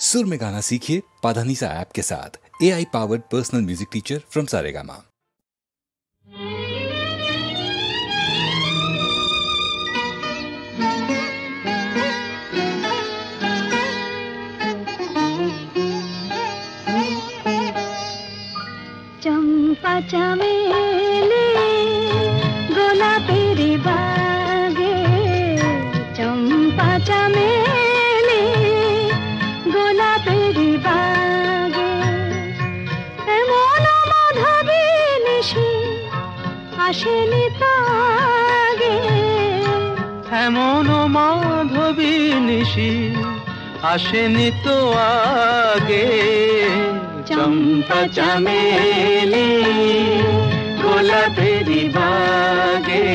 सुर में गाना सीखिए पाधानीसा ऐप के साथ। AI powered personal music teacher from Saregama. चंपा चमेली गोलापेरी बागे, चंपा चमेली गोलापेरी बागे, एमन माधबी निশি আসেনি তো আগে, এমন মাধবী নিশি আসেনি তো আগে। চম্পা চামেলি গোলাপেরি বাগে,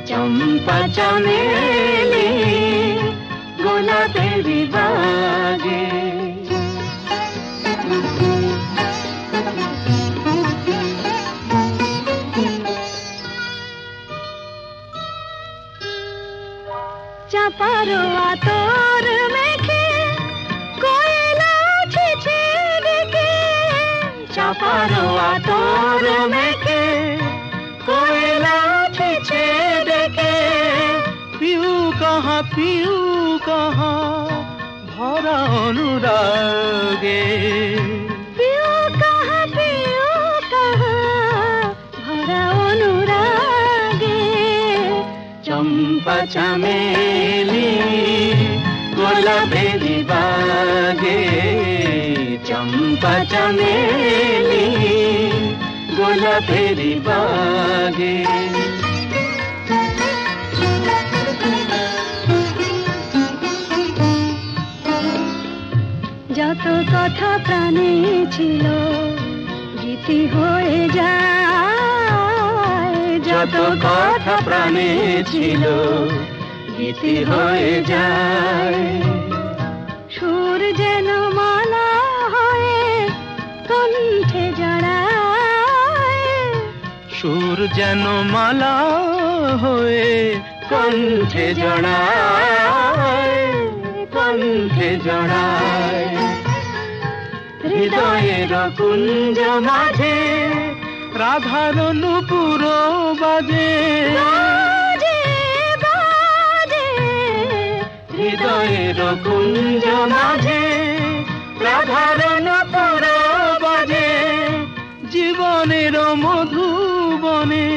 চম্পা চামেলি গোলাপেরি বাগে। চাপার আতর মেখে কোয়েলা ছিছে ডেকে, চাপার আতর মেখে কোয়েলা ছিছে ডেকে, পিউ কাহা ভরা অনুরাগে, পিউ কাহা ভরা অনুরাগে। চম্পা চামেলি গোলাপেরি বাগে, চম্পা চামেলি গোলাপেরি বাগে। যত কথা প্রাণে ছিল গীতি হয়ে যায়, যত কথা প্রাণে ছিল গীতি হয়ে যায়। সুর যেন মালা হয়ে কণ্ঠে জড়ায়, সুর যেন মালা হয়ে কণ্ঠে জড়ায়, কণ্ঠে জড়ায়। হৃদয়ের কুঞ্জ মাঝে রাধার নূপুর বাজে, হৃদয়ের কুঞ্জ মাঝে রাধার নূপুর বাজে। জীবনের মধুবনে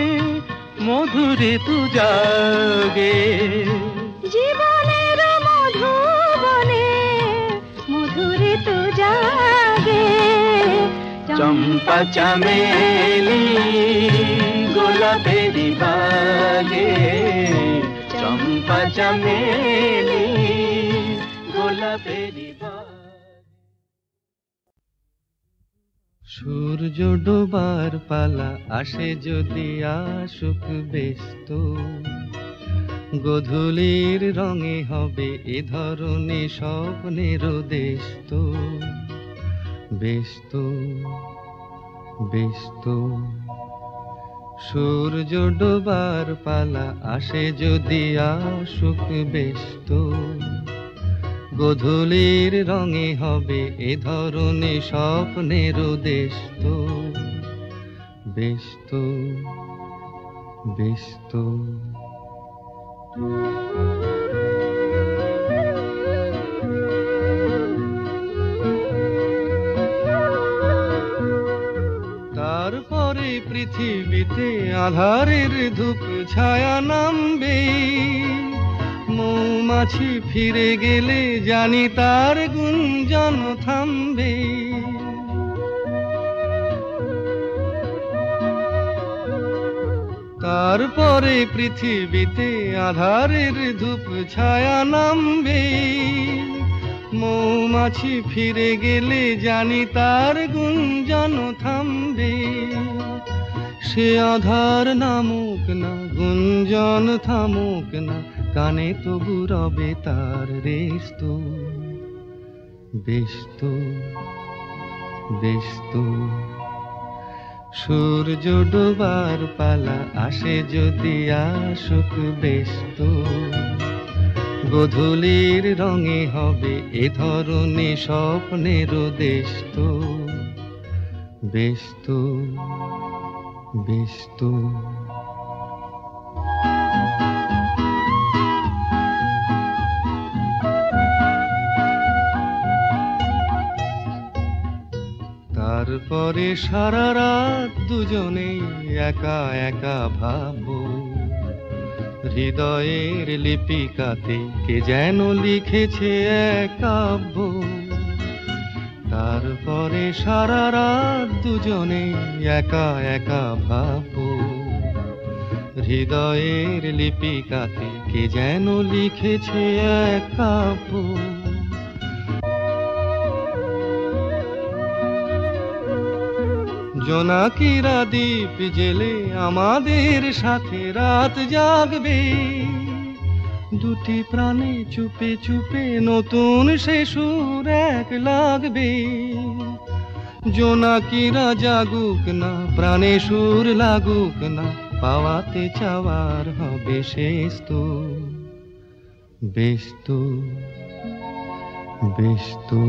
মধুরে তু জাগে, জীবনের মধুবনে মধুরে তু জাগে। চম্পা চামেলি গোলাপেরি বাগে, চম্পা চামেলি গোলাপেরি বাগে। সূর্য ডোবার পালা আসে যদি আসুক ব্যস্ত, গোধূলির রঙে হবে এ ধরনে স্বপ্নের দেশ তো, ব্যস্ত ব্যস্ত। সূর্য ডোবার পালা আসে যদি আসুক ব্যস্ত, গোধূলির রঙে হবে এ ধরনে স্বপ্নের দেশ তো, ব্যস্ত ব্যস্ত। তারপরে পৃথিবীতে আধারের ধূপ ছায়া নামবে, মৌমাছি ফিরে গেলে জানি তার গুঞ্জন থামবে। তারপরে পৃথিবীতে আধারের ধূপ ছায়া নামবে, মৌমাছি ফিরে গেলে জানি তার গুঞ্জন থামবে। সে আধার নামুক না, গুঞ্জন থামুক না, কানে তবু রবে তার রেস্ত, ব্যস্ত ব্যস্ত। সূর্য ডোবার পালা আসে যদি আসুক ব্যস্ত, গোধূলির রঙে হবে এ ধরনে স্বপ্নের দেশ তো, বেশ তো, বেশ তো। তারপরে সারা রাত দুজনে একা একা ভাববো, হৃদয়ের লিপিকাতে কে যেন লিখেছে এক কাব্য। তারপরে সারা রাত দুজনে একা একা ভাববো, হৃদয়ের লিপিকাতে কে যেন লিখেছে এক কাব্য। জোনাকিরা দ্বীপ জেলে আমাদের সাথে রাত জাগবে, দুটি প্রাণে চুপে চুপে নতুন সে সুর এক লাগবে। জোনাকিরা জাগুক না, প্রাণে সুর লাগুক না, পাওয়াতে চাওয়ার হবে শেষ তো, বেশ তো, বেশ তো।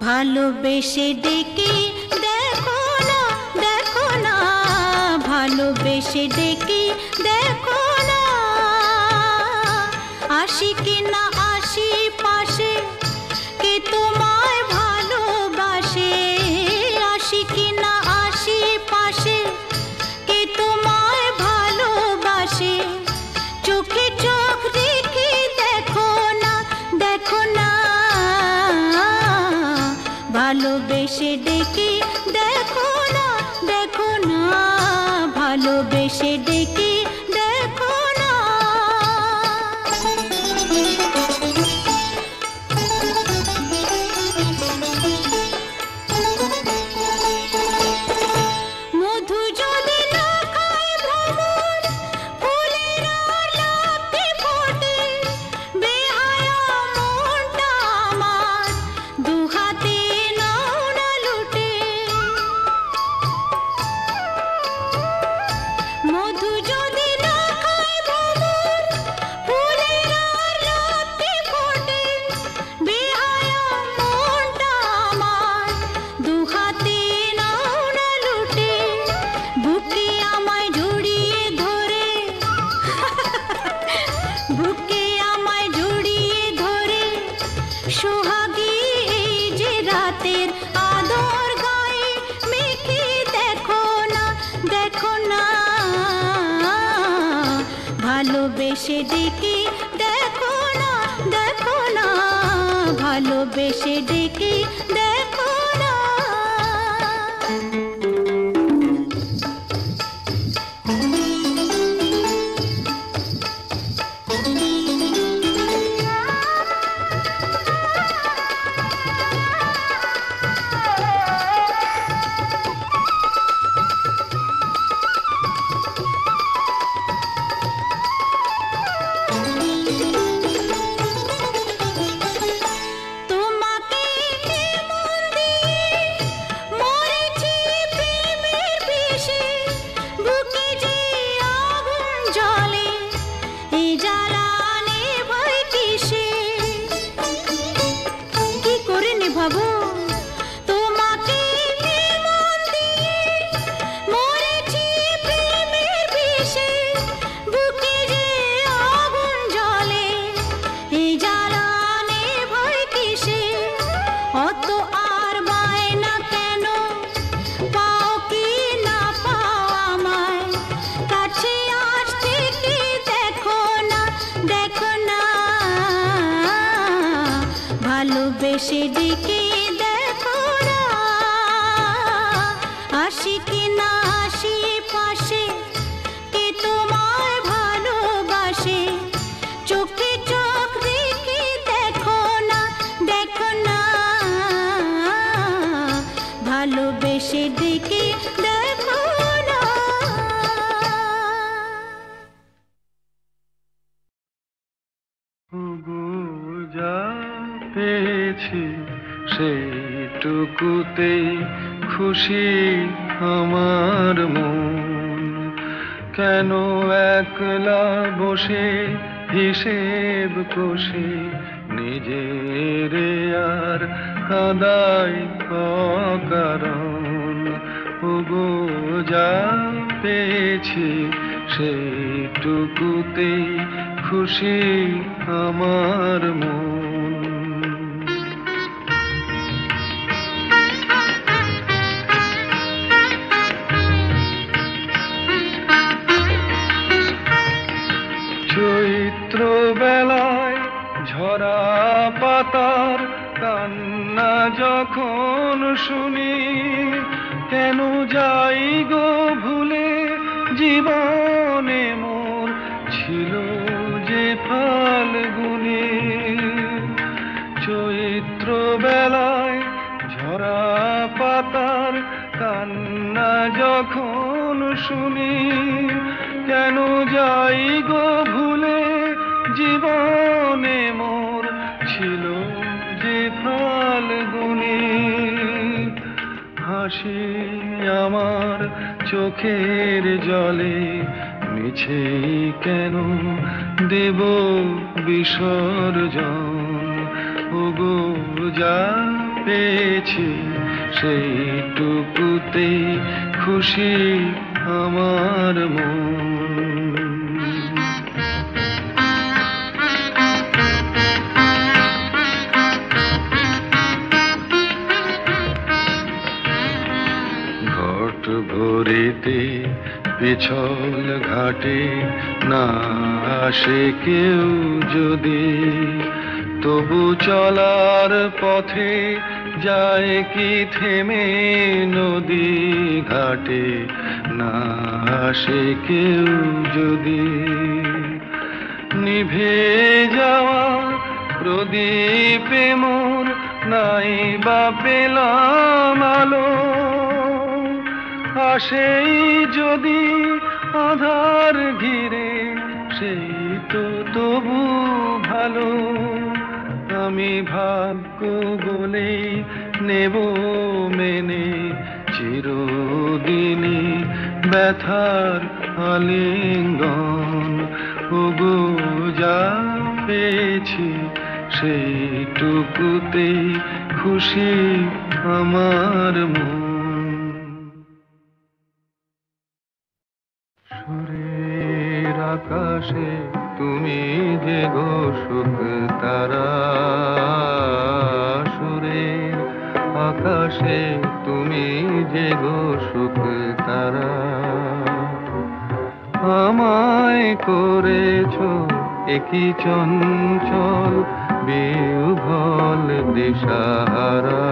ভালোবেসে ডেকে দেখো না, দেখো না, ভালোবেসে ডেকে দেখো না, আসি কি না আসি পাশে কে তোমায় ভালোবাসে, আসি কি না আসি পাশে কে তোমায় ভালোবাসে, চোখে চোখ রেখে দেখো না, দেখো না, ভালোবেসে ডেকে দেখো না, দেখো না, ভালোবেসে ডেকে দেখো না। মধু যদি না খায় ভ্রমর, ফুলের আর লাফতে ফোটে, বেহায়া মনটা আমার দুহাতে নাও না লুটে। মধু যদি না খায় ভ্রমর, ফুলের আর লাফতে ফোটে, বেহায়া মনটা আমার দুহাতে নাও না লুটে। বুকে আমায় জড়িয়ে ধরে, বুকে আমায় জড়িয়ে ধরে, সোহাগী এই যে রাতের আদর গায়ে মেখে দেখো না, দেখো না, ভালোবেসে ডেকে দেখো না, দেখো না, ভালোবেসে ডেকে দেখো না। তোমাকে পেয়েছি সেইটুকুতেই খুশি আমার মন। কেন একলা বসে হিসেব কষে নিজের আর কাদাই অকারণ। ওগো যা পেয়েছি সেইটুকুতেই খুশি আমার মন। চৈত্র বেলায় ঝরা পাতার কান্না যখন শুনি, কেন যাই গো ভুলে জীবনে মোর ছিল যে ফাল্গুনি। চৈত্র বেলায় ঝরা পাতার কান্না যখন শুনি, কেন যাই গো ভুলে জীবনে মোর ছিল যে ফাল্গুনি। হাসি আমার চোখের জলে মিছে কেন দেব বিসর্জন। ওগো যা পেয়েছি সেইটুকুতেই খুশি আমার মন। ঘট ভরিতে পিছল ঘাটে না আসে কেউ যদি, তবু চলার পথে যায় কি থেমে নদী ঘাটে না আসে কেউ যদি। নিভে যাওয়া প্রদীপে মোর নাই বা পেলাম আলো, আসেই যদি আধার ঘিরে সেই তো তবু ভালো। আমি ভাগ্য বলেই নেব মেনে চিরদিনই ব্যথার আলিঙ্গন। ওগো যা পেয়েছি সেইটুকুতেই খুশি আমার মন। সুরের আকাশে তুমি যে গো সুখ তারা, সুরের আকাশে তুমি যে গো সুখ তারা। আমায় করেছো একই চঞ্চল বিহ্বল দিশাহারা।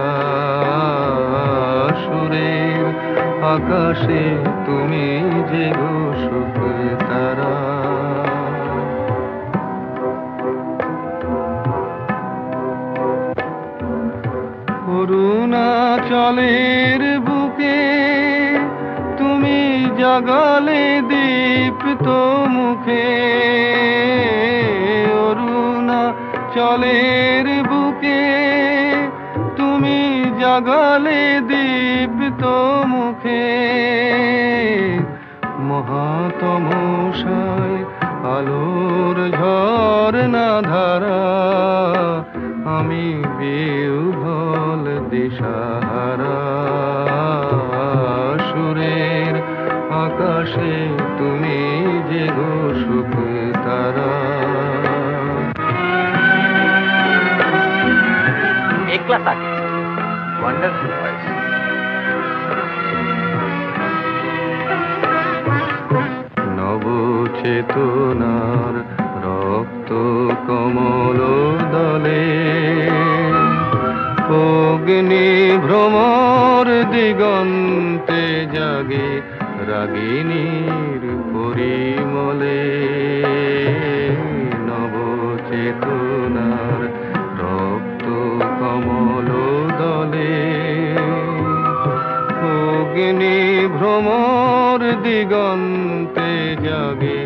সুরের আকাশে তুমি যে গো সুখ তারা। অরুণাচলের বুকে তুমি জাগালে দীপ্ত মুখে। অরুণাচলের বুকে তুমি জাগালে দীপ্ত মুখে। মহাতমসায় আলোর ঝরনা ধারা, আমি বিহ্বল দিশাহারা। সুরের আকাশে তুমি যে গো সুখ তারা। একলা থাকে ওয়ান্ডারফুল ভয়েস। নবচেতনার রক্ত কমল দলে, অগ্নি ভ্রমর দিগন্তে জাগে রাগিনীর পরিমলে। নবচেতনার রক্ত কমল দলে, অগ্নি ভ্রমর দিগন্তে জাগে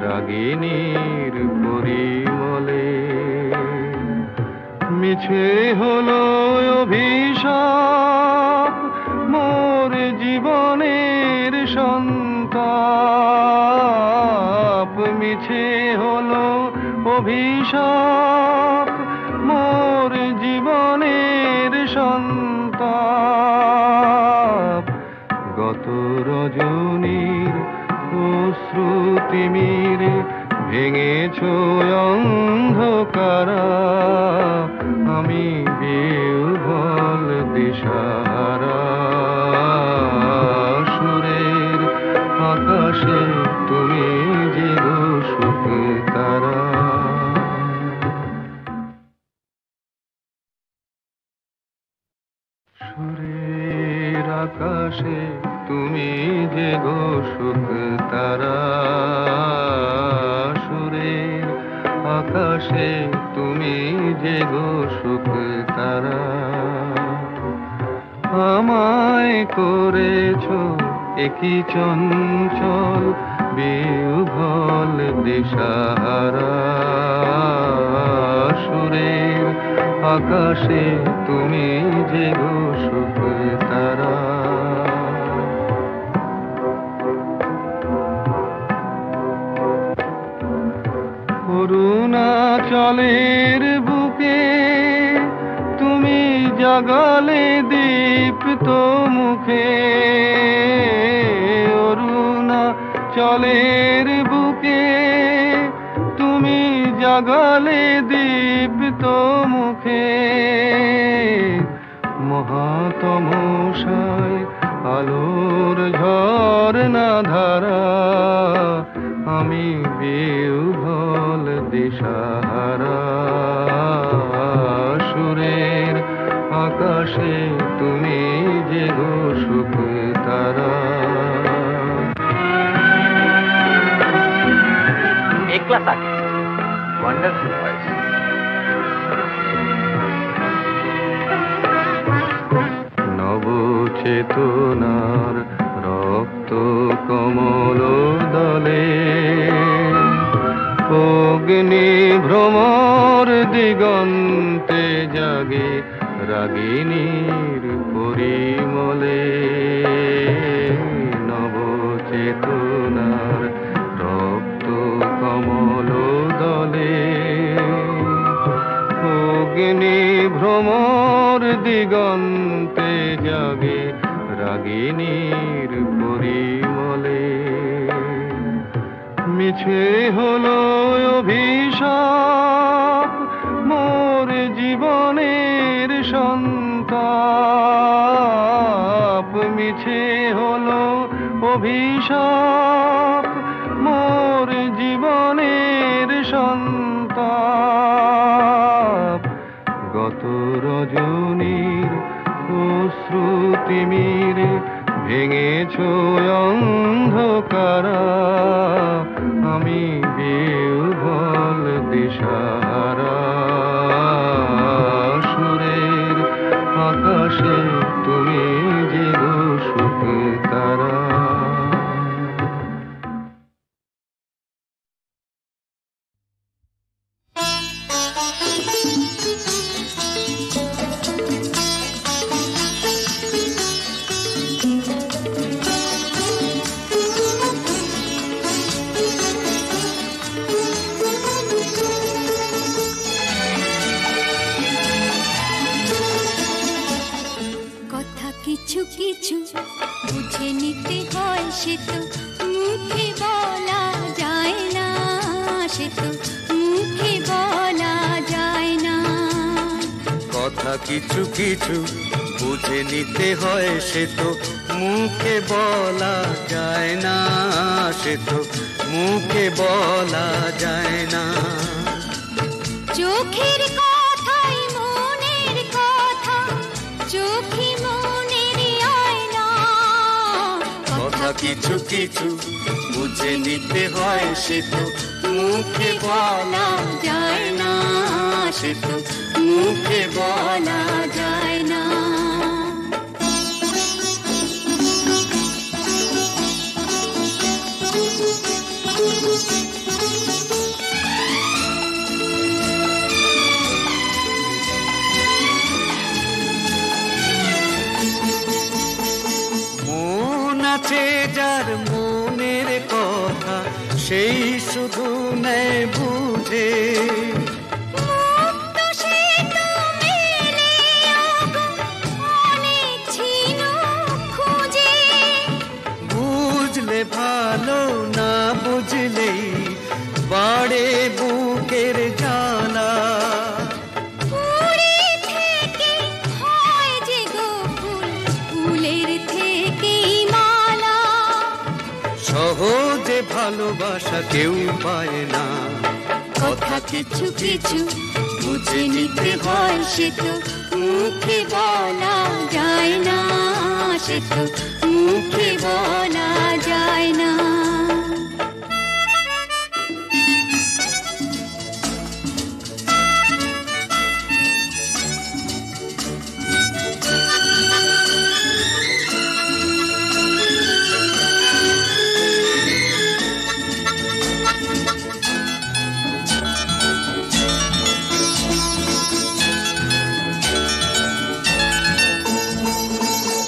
রাগিনীর পরিমলে। মিছে হলো অভিশাপ মোর জীবনের সন্তাপ, মিছে হলো অভিশাপ মোর জীবনের সন্তাপ। গত রজনীর অশ্রুতিমির ভেঙেছ অন্ধকারা, আমি বিহ্বল দিশাহারা। সুরের আকাশে তুমি যে সুখ তারা। সুরের আকাশে তুমি যে সুখ তারা। সুরের আকাশে তুমি যে সুখ তারা। আমায় করেছ একই চঞ্চল বিহ্বল দিশাহারা। সুরের আকাশে তুমি যে সুখ তারা। অরুণাচলের বুকে তুমি জাগালে দীপ্ত মুখে। অরুণাচলের বুকে তুমি জাগালে দীপ্ত মুখে। মহাতমশায় আলোর ঝরনা ধারা, আমি বিহ্বল দিশাহারা। সুরের আকাশে তুমি যে সুখ তারা। একলা থাকে ওয়ান্ডারফুল ভয়েস। নবচেতনার রক্ত কমল দলে অগ্নি ভ্রমর দিগন্তে জাগে রাগিনীর পরিমলে। নবচেতনার রক্ত কমল দলে অগ্নি ভ্রমর দিগন্তে জাগে রাগিনীর পরিমলে। মিছে হলো অভিশাপ মোর জীবনের সন্তাপ। মিছে হলো অভিশাপ মোর জীবনের সন্তাপ। গত রজনীর অশ্রুতিমির ভেঙেছ অন্ধকারা, আমি বিহ্বল দিশাহারা। সুরের আকাশে তুমি যে সুখ তারা। কিছু কিছু বুঝে নিতে হয়, সে তো মুখে বলা যায় না, সে তো মুখে বলা যায় না। কথা কিছু কিছু বুঝে নিতে হয়, সে তো মুখে বলা যায় না, সে তো মুখে বলা যায় না। চোখের কথাই মনের কথা, চোখে মনের আয়না। কথা কিছু কিছু বুঝে নিতে হয়, সে তো মুখে বলা যায় না, সে তো মুখে বলা যায় না। সেই শুধু নেয় বুঝে। মুক্ত সে তো মেলে অনেক ছিল খুঁজে। বুঝলে ভালো, না বুঝলেই বাড়ে বুকের জ্বালা। ফুলে থেকে হয় যে গো ফুল, ফুলের থেকেই মালা। সহজে ভালোবাসা কেউ পায় না, কথা কিছু কিছু বুঝে নিতে হয়, সে তো মুখে বলা যায় না, সে তো মুখে বলা যায় না।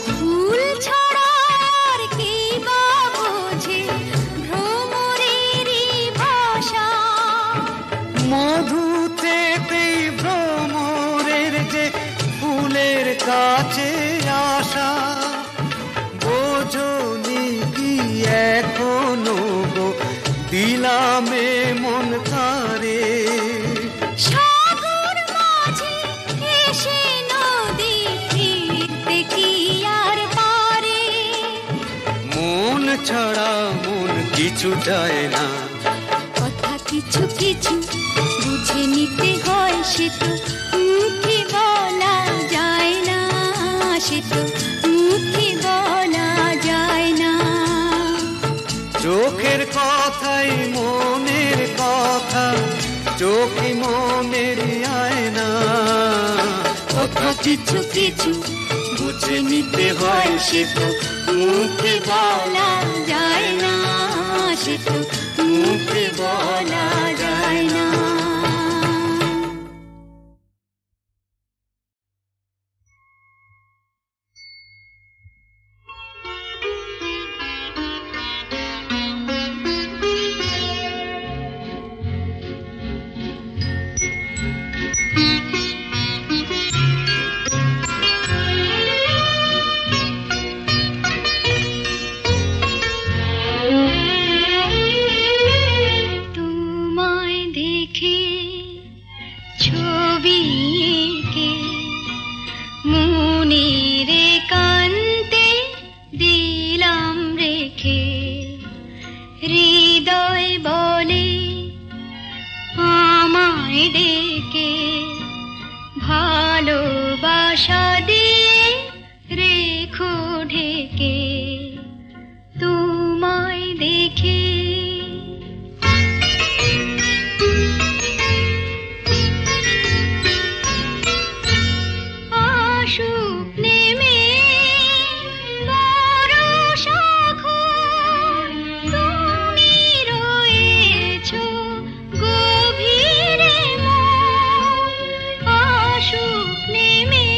ফুল ছড়ার কি বা বোঝে ভ্রমরেরই ভাষা। মধু থেকেই ভ্রমরের যে ফুলের কাছে আসা। বোঝনি কি এখনো গো দিলামে মন তারে। সাগর মাঝে এসে নদী ফিরতে কি আর পারে। মন ছাড়া মন কিছু চায় না, কথা কিছু কিছু বুঝে নিতে হয়, সে তো মুখে বলা যায় না, সে তো মুখে বলা যায় না। চোখের কথাই মনের কথা, চোখে মনের আয়না। কথা কিছু কিছু বুঝে নিতে হয়, সে তো মুখে বলা যায় না, সে তো মুখে বলা যায় না। তোমায় দেখে ছবি এঁকে মনের একান্তে দিলাম রেখে। হৃদয় বলে আমায় ডেকে, ভালোবাসা দিয়ে রেখো ঢেকে। তোমায় দেখে আসুক নেমে বরষা খোর, তুমি রয়েছো গভীরে মন। আসুক নেমে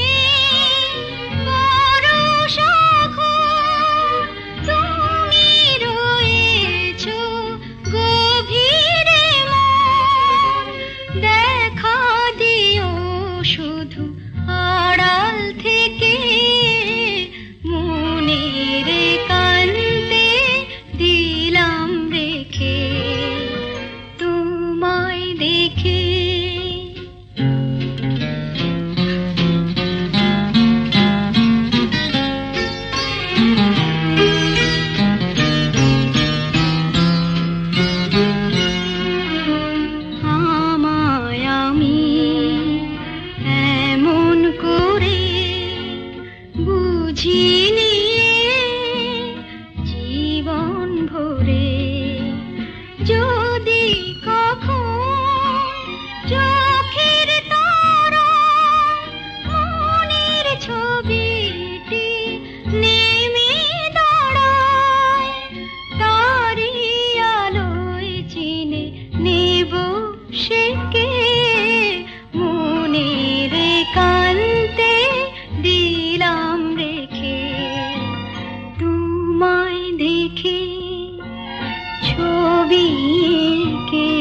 কবিকে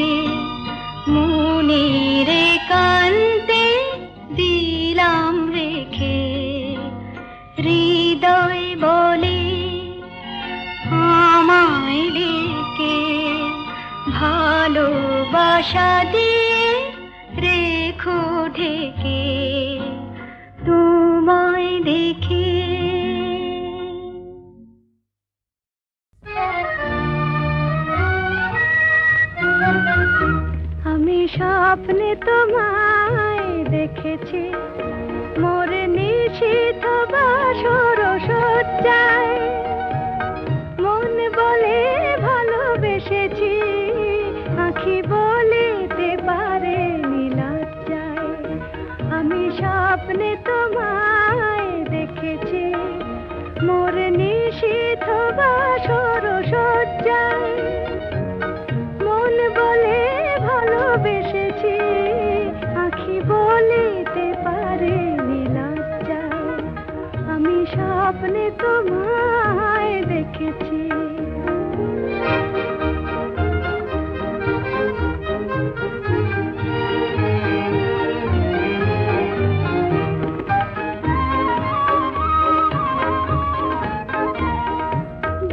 মনের একান্তে দিলাম রেখে, হৃদয় বলে আমায় ডেকে, ভালোবাসা দিয়ে রেখো ঢেকে তোমায় দেখে। আমি স্বপ্নে তোমায় দেখেছি, মোর নিশীথ বাসর সজ্জায়, মন বলে ভালোবেসেছি, আঁখি বলিতে পারে লজ্জায়। আমি স্বপ্নে তোমায় দেখেছি, মোর নিশীথ বাসর সজ্জায়, মন বলে ভালোবেসেছি, আঁখি বলিতে পারে লজ্জায়। আমি স্বপ্নে তোমায় দেখেছি।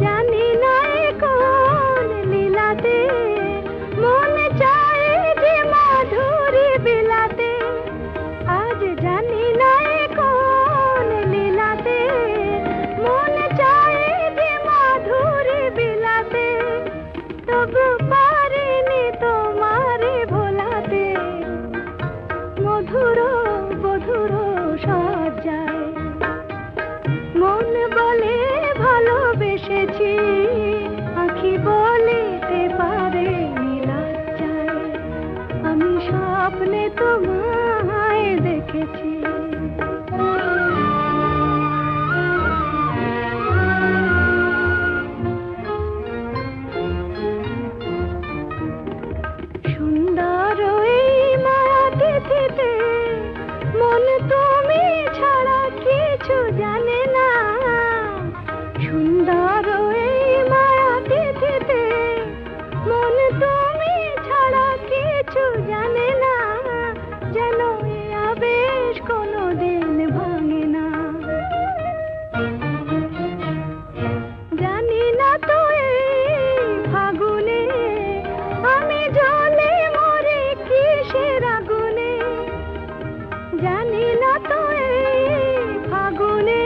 জানি না কোন লীলাতে মন চায় যে মাধুরী বিলাতে, আজ জানি না কোন লীলাতে মন চায় যে মাধুরী বিলাতে, তবু পারিনি তোমারে ভোলাতে, মধুর মধুর সজ্জায়, মন বলে ভালোবেসেছি, আঁখি বলিতে পারে লজ্জায়। আমি স্বপ্নে তোমায় দেখেছি। সুন্দর এই মায়া তিথিতে মন তুমি ছাড়া কিছু জানে না, সুন্দর এই মায়া তিথিতে মন তুমি ছাড়া কিছু জানে না, যেন এ আবেশ কোনোদিন ভাঙে না। জানি না তো এই ফাগুনে আমি জ্বলে মরে কিসের আগুনে, জানি না তো এই ফাগুনে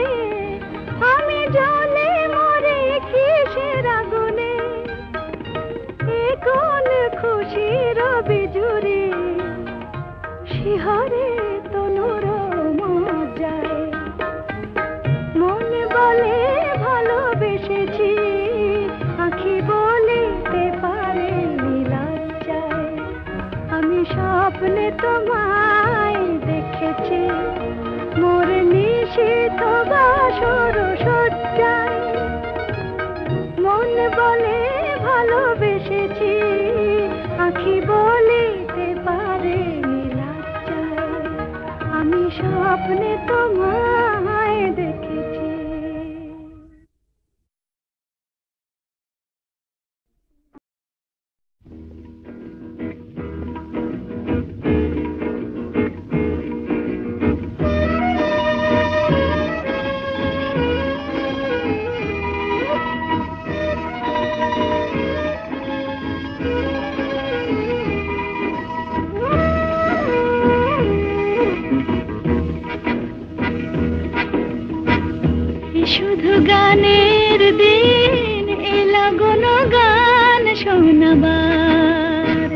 আমি জ্বলে মরে কিসের আগুনে, এ কোন খুশির বিজুরি শিহরে তনুর মজ্জায়, মন বলে ভালোবেসেছি, আঁখি বলিতে পারে লজ্জায়। আমি স্বপ্নে তোমায় দেখেছি, মোর নিশীথ বাসর সজ্জায়, মন বলে ভালোবেসেছি, আঁখি বলিতে পারে লজ্জায়। আমি স্বপ্নে তোমায় দেখেছি। শুধু গানের দিন এলা গুণ গান শোনাবার,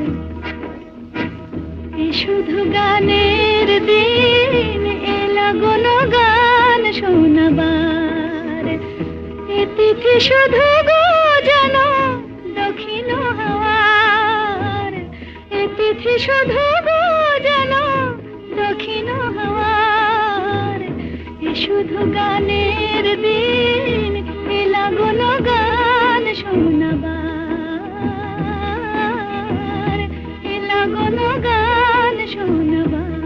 শুধু গানের দিন এলা গুণ গান শোনাবার, এ তিথি শুধু গো যেন দক্ষিণ হাওয়ার, এ তিথি শুধু গো যেন দক্ষিণ হাওয়ার, শুধু গানের দিন এলা গুণ গান শোনাবার, এলা গুণ গান শোনাবার।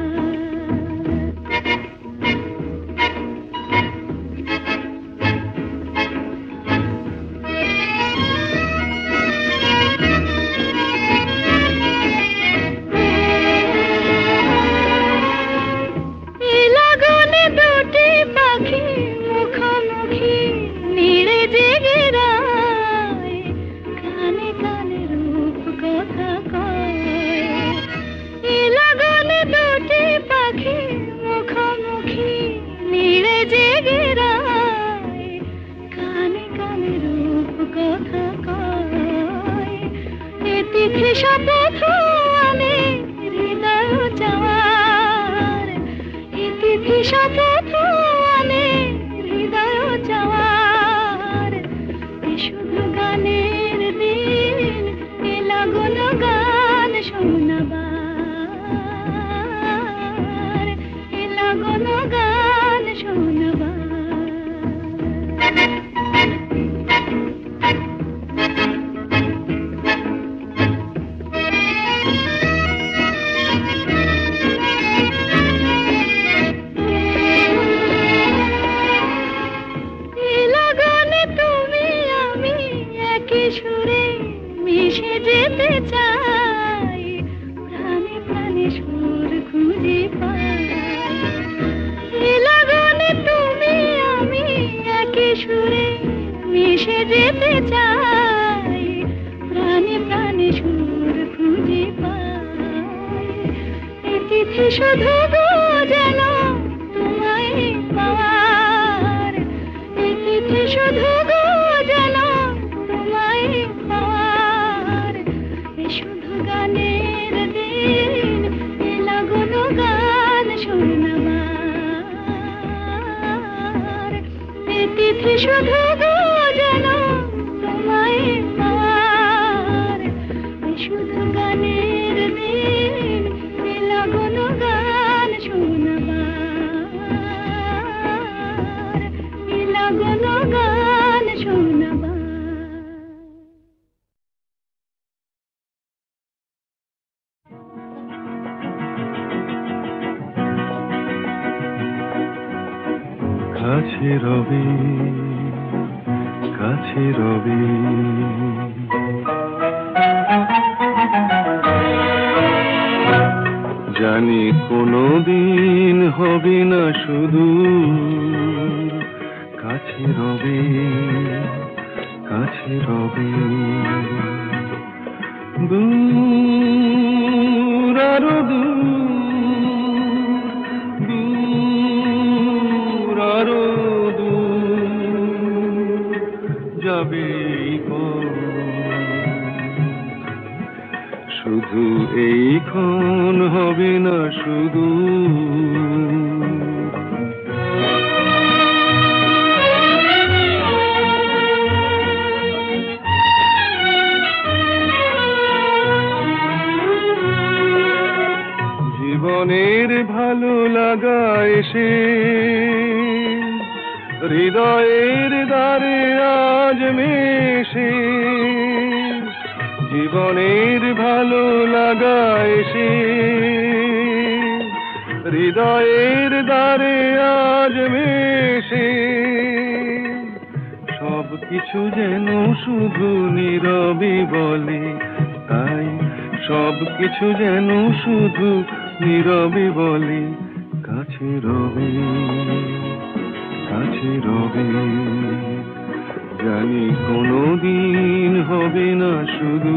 তিথি শপথ আনে হৃদয় চাওয়ার, এই তিথি শপথ আনে হৃদয় চাওয়ার। এ শুধু গানের দিন, এ লাগন গান শোনাবার, এ লাগন গান শোনাবার। সুরে মিশে যেতে চাই, প্রাণে প্রাণে সুর খুঁজে পাই। লাগনে তুমি আমি একই সুরে মিশে যেতে চাই, প্রাণে প্রাণে সুর খুঁজে পাই। এই তিথি শুধু গো যেন তোমায় পাওয়ার, এই তিথি শুধু গো যেন পাওয়ার। এ শুধু গানের দিন, এ লাগন গান শোনাবার। এ তিথি শুধু গো যেন তোমায় পাওয়ার, এ শুধু গানের দিন, এ লাগন গান শোনাবার, এ লাগন গান শোনাবার। কাছে রবি, কাছে রবি, জানি কোনো দিন হবে না শুধু। কাছে রবি, কাছে রবি, দূর আরো দূর, দূর আরো দূর যাবে শুধু এইক্ষণ হবে না শুধু। জীবনের ভালো লাগা এসে হৃদয়ের দ্বারে আজ মেশে, জীবনের ভালো লাগা এসে হৃদয়ের দ্বারে আজ মেশে। সব কিছু যেন শুধু নীরবে বলে, তাই সব কিছু যেন শুধু নীরবে বলে। কাছে রবি, কাছে রবি, জানি কোনো দিন হবে না শুধু।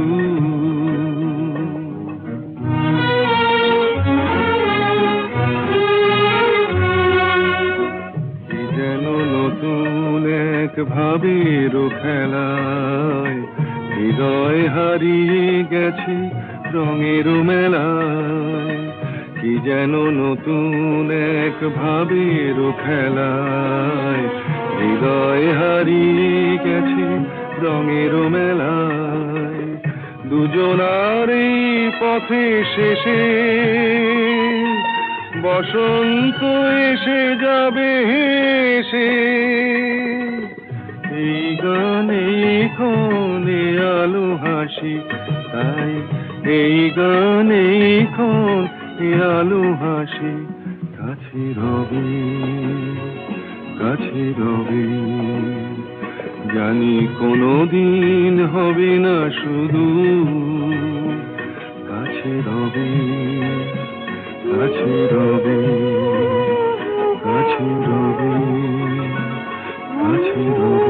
যেন নতুন এক ভাবের খেলায় হৃদয় হারিয়ে গেছে রঙের মেলায়। কি যেন নতুন এক ভাবের খেলায় হৃদয় হারিয়ে গেছে রঙের মেলায়। দুজনার এই পথে শেষে বসন্ত এসে যাবে হেসে। এই গানে ক্ষণে আলো হাসি, তাই এই গানে ক্ষণে আলো হাসি। কাছে রবি, কাছে রবি, জানি কোনো দিন হবে না শুধু। কাছে রবি, কাছে রবি, কাছে রবি, কাছে রবি।